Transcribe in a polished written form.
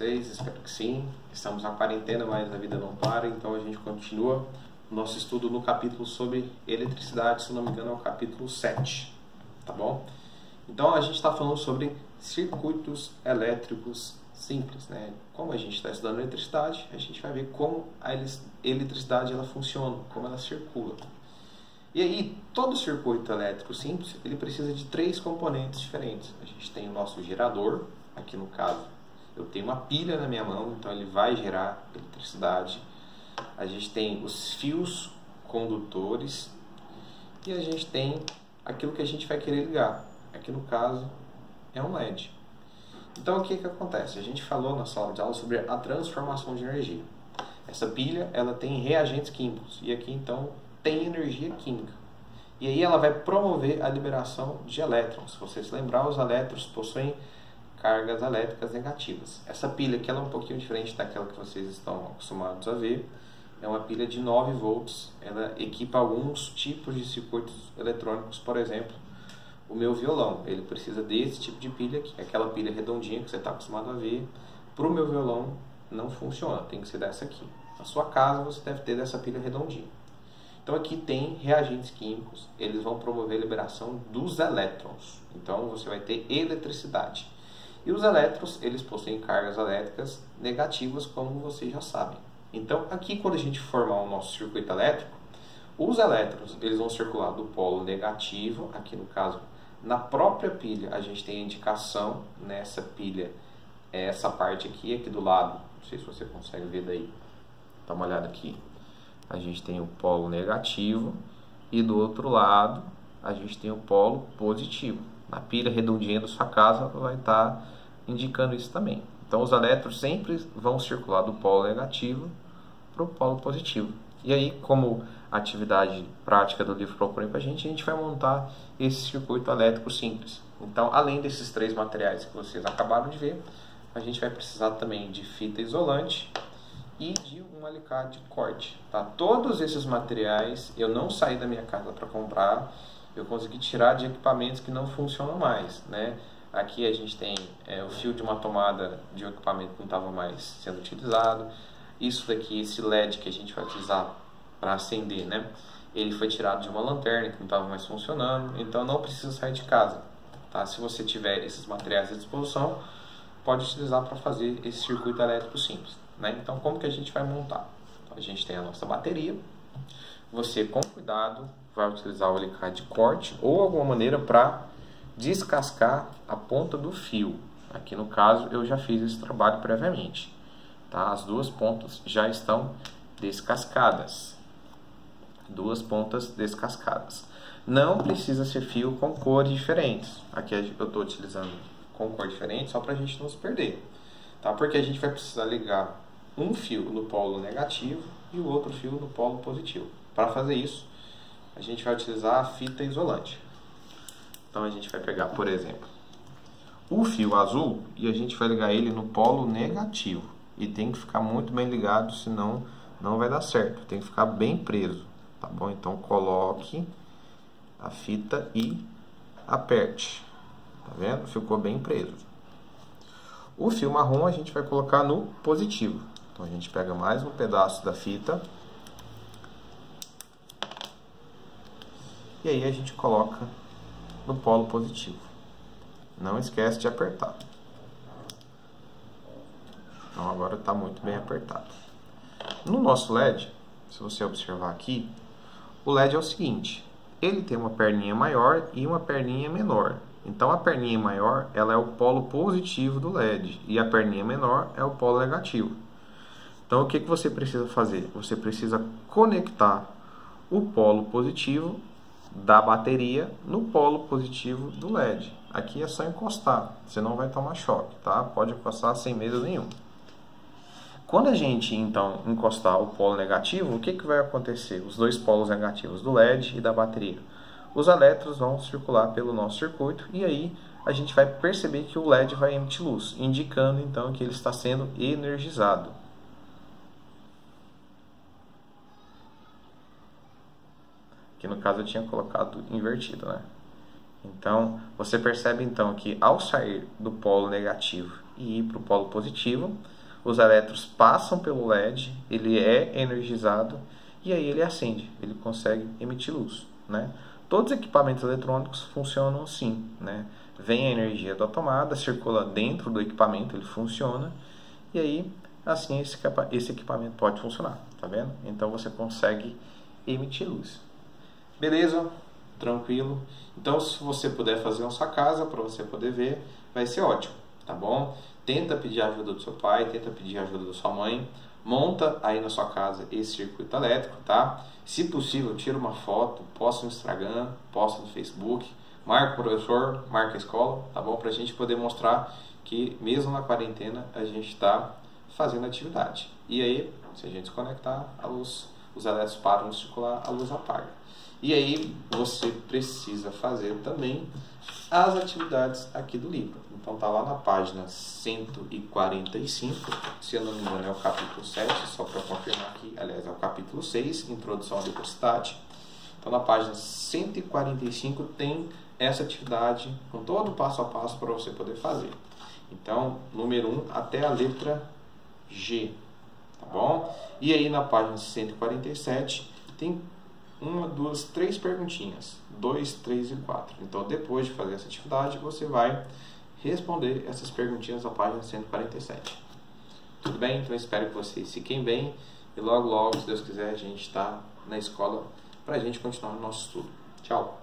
vocês? Espero que sim. Estamos na quarentena, mas a vida não para, então a gente continua o nosso estudo no capítulo sobre eletricidade, se não me engano é o capítulo 7, tá bom? Então a gente está falando sobre circuitos elétricos simples, né? Como a gente está estudando eletricidade, a gente vai ver como a eletricidade ela funciona, como ela circula. E aí, todo circuito elétrico simples, ele precisa de três componentes diferentes. A gente tem o nosso gerador, aqui no caso, eu tenho uma pilha na minha mão, então ele vai gerar eletricidade. A gente tem os fios condutores e a gente tem aquilo que a gente vai querer ligar. Aqui no caso, é um LED. Então, o que acontece? A gente falou na sala de aula sobre a transformação de energia. Essa pilha, ela tem reagentes químicos, e aqui, então, tem energia química. E aí ela vai promover a liberação de elétrons. Se você se lembrar, os elétrons possuem cargas elétricas negativas. Essa pilha aqui ela é um pouquinho diferente daquela que vocês estão acostumados a ver. É uma pilha de 9 volts. Ela equipa alguns tipos de circuitos eletrônicos, por exemplo, o meu violão. Ele precisa desse tipo de pilha, que é aquela pilha redondinha que você está acostumado a ver. Para o meu violão não funciona, tem que ser dessa aqui. Na sua casa você deve ter dessa pilha redondinha. Então aqui tem reagentes químicos, eles vão promover a liberação dos elétrons. Então você vai ter eletricidade. E os elétrons, eles possuem cargas elétricas negativas, como vocês já sabem. Então aqui quando a gente formar o nosso circuito elétrico, os elétrons eles vão circular do polo negativo, aqui no caso, na própria pilha a gente tem a indicação nessa pilha, essa parte aqui do lado, não sei se você consegue ver daí, dá uma olhada aqui. A gente tem o polo negativo e do outro lado a gente tem o polo positivo. Na pilha redondinha da sua casa vai estar indicando isso também. Então os elétrons sempre vão circular do polo negativo para o polo positivo. E aí, como atividade prática do livro propõe para a gente vai montar esse circuito elétrico simples. Então, além desses três materiais que vocês acabaram de ver, a gente vai precisar também de fita isolante e de um alicate de corte, tá? Todos esses materiais eu não saí da minha casa para comprar, eu consegui tirar de equipamentos que não funcionam mais, né? Aqui a gente tem o fio de uma tomada de um equipamento que não estava mais sendo utilizado. Isso daqui, esse LED que a gente vai utilizar para acender, né? Ele foi tirado de uma lanterna que não estava mais funcionando, então não precisa sair de casa, tá? Se você tiver esses materiais à disposição, pode utilizar para fazer esse circuito elétrico simples. Então, como que a gente vai montar? Então, a gente tem a nossa bateria. Você, com cuidado, vai utilizar o alicate de corte ou alguma maneira para descascar a ponta do fio. Aqui no caso, eu já fiz esse trabalho previamente. Tá? As duas pontas já estão descascadas. Duas pontas descascadas. Não precisa ser fio com cores diferentes. Aqui eu estou utilizando com cor diferente só para a gente não se perder. Tá? Porque a gente vai precisar ligar um fio no polo negativo e o outro fio no polo positivo. Para fazer isso, a gente vai utilizar a fita isolante. Então a gente vai pegar, por exemplo, o fio azul e a gente vai ligar ele no polo negativo. E tem que ficar muito bem ligado, senão não vai dar certo. Tem que ficar bem preso, tá bom? Então coloque a fita e aperte. Tá vendo? Ficou bem preso. O fio marrom a gente vai colocar no positivo. Então a gente pega mais um pedaço da fita. E aí a gente coloca no polo positivo. Não esquece de apertar. Então agora está muito bem apertado. No nosso LED, se você observar aqui, o LED é o seguinte. Ele tem uma perninha maior e uma perninha menor. Então a perninha maior ela é o polo positivo do LED e a perninha menor é o polo negativo. Então o que você precisa fazer? Você precisa conectar o polo positivo da bateria no polo positivo do LED. Aqui é só encostar, você não vai tomar choque, tá? Pode encostar sem medo nenhum. Quando a gente então encostar o polo negativo, o que vai acontecer? Os dois polos negativos do LED e da bateria. Os elétrons vão circular pelo nosso circuito e aí a gente vai perceber que o LED vai emitir luz, indicando então que ele está sendo energizado. Aqui no caso eu tinha colocado invertido, né? Então você percebe então que ao sair do polo negativo e ir para o polo positivo. Os elétrons passam pelo LED, ele é energizado e aí ele acende, ele consegue emitir luz, né? Todos os equipamentos eletrônicos funcionam assim, né? Vem a energia da tomada, circula dentro do equipamento, ele funciona e aí assim esse equipamento pode funcionar, tá vendo? Então você consegue emitir luz. Beleza? Tranquilo? Então se você puder fazer na sua casa para você poder ver, vai ser ótimo, tá bom? Tenta pedir a ajuda do seu pai, tenta pedir a ajuda da sua mãe, monta aí na sua casa esse circuito elétrico, tá? Se possível, tira uma foto, posta no Instagram, posta no Facebook, marca o professor, marca a escola, tá bom? Pra gente poder mostrar que mesmo na quarentena a gente está fazendo atividade. E aí, se a gente desconectar, os elétrons param de circular, a luz apaga. E aí você precisa fazer também as atividades aqui do livro. Então tá lá na página 145, se eu não me engano é o capítulo 7, só para confirmar aqui, aliás é o capítulo 6, Introdução à Eletricidade. Então na página 145 tem essa atividade com todo o passo a passo para você poder fazer. Então, número 1 até a letra G, tá bom? E aí na página 147 tem 1, 2, 3 perguntinhas, 2, 3 e 4. Então depois de fazer essa atividade você vai responder essas perguntinhas na página 147. Tudo bem? Então espero que vocês fiquem bem e logo, se Deus quiser, a gente está na escola para a gente continuar o nosso estudo. Tchau!